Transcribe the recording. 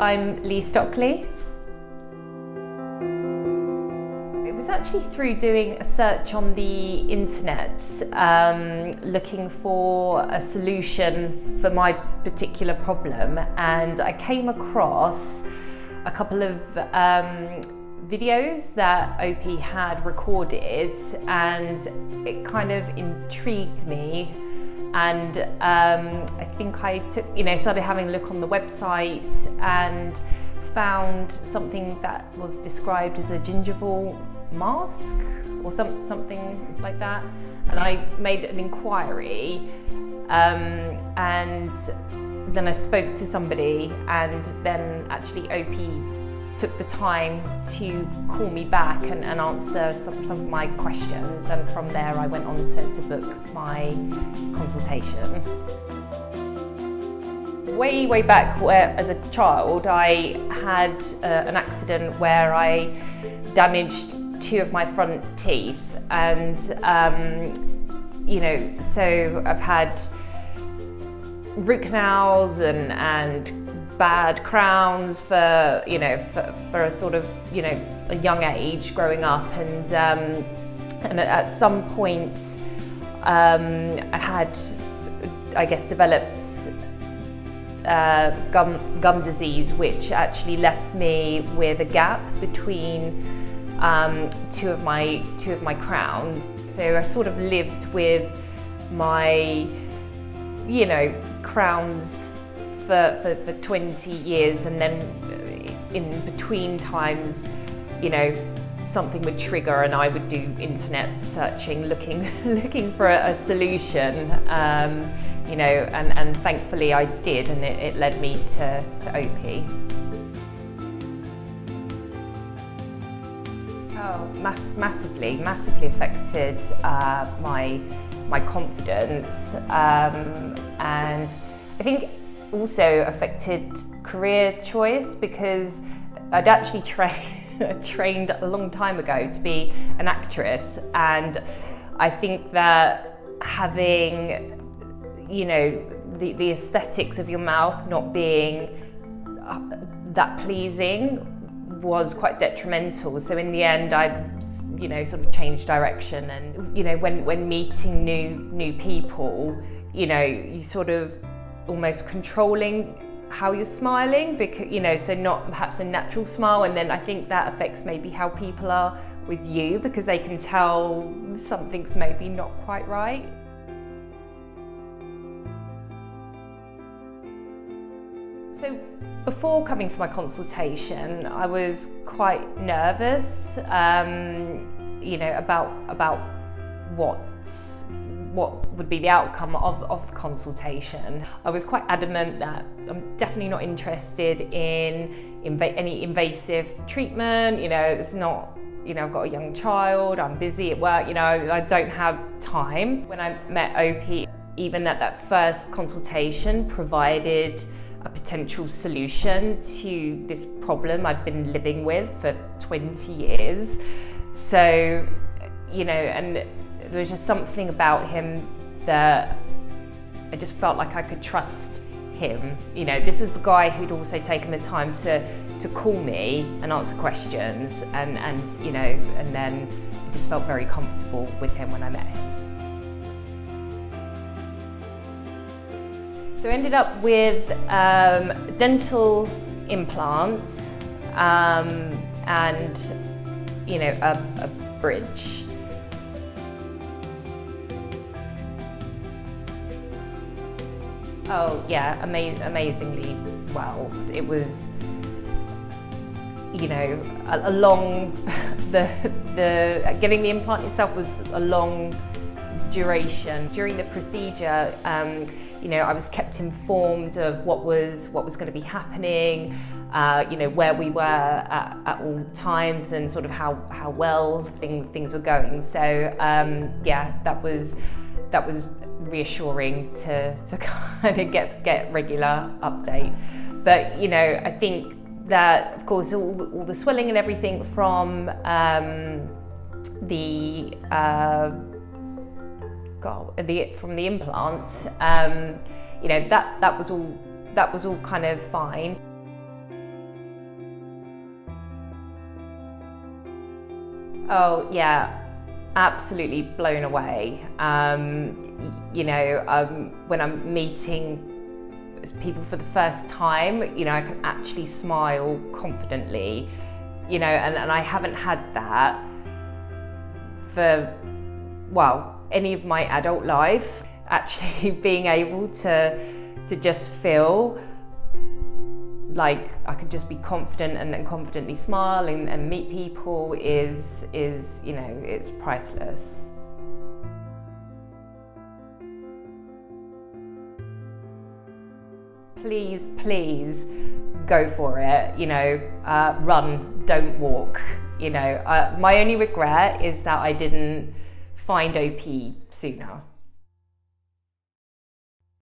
I'm Leigh Stockley. It was actually through doing a search on the internet, looking for a solution for my particular problem, and I came across a couple of videos that OP had recorded, and it kind of intrigued me. And I think I started having a look on the website and found something that was described as a gingival mask or something like that. And I made an inquiry, and then I spoke to somebody, and then actually OP took the time to call me back and answer some of my questions, and from there I went on to book my consultation. Way back as a child, I had an accident where I damaged two of my front teeth, and so I've had root canals and bad crowns for a sort of a young age growing up, and at some point I had, I guess, developed gum disease, which actually left me with a gap between two of my crowns. So I sort of lived with my crowns for 20 years, and then in between times something would trigger and I would do internet searching, looking for a solution, and thankfully I did, and it led me to OP. Oh, massively affected my confidence, and I think also affected career choice, because I'd actually trained a long time ago to be an actress, and I think that having the aesthetics of your mouth not being that pleasing was quite detrimental. So in the end I sort of changed direction, and when meeting new people, you sort of almost controlling how you're smiling, because so not perhaps a natural smile, and then I think that affects maybe how people are with you, because they can tell something's maybe not quite right. So before coming for my consultation, I was quite nervous, about what would be the outcome of the consultation. I was quite adamant that I'm definitely not interested in any invasive treatment. It's not, I've got a young child, I'm busy at work, I don't have time. When I met OP, even that first consultation provided a potential solution to this problem I'd been living with for 20 years. So, and there was just something about him that I just felt like I could trust him. This is the guy who'd also taken the time to call me and answer questions, and then I just felt very comfortable with him when I met him. So I ended up with dental implants, and a bridge. Oh yeah, amazingly well. It was, a long, the getting the implant itself was a long duration. During the procedure, I was kept informed of what was going to be happening, where we were at all times, and sort of how well things were going. So that was reassuring to kind of get regular updates. But I think that, of course, all the swelling and everything from the implant, that was all kind of fine. Oh yeah, absolutely blown away. When I'm meeting people for the first time, I can actually smile confidently, and I haven't had that for, any of my adult life. Actually being able to just feel like I could just be confident and confidently smile and meet people is it's priceless. Please go for it, run, don't walk. My only regret is that I didn't find OP sooner.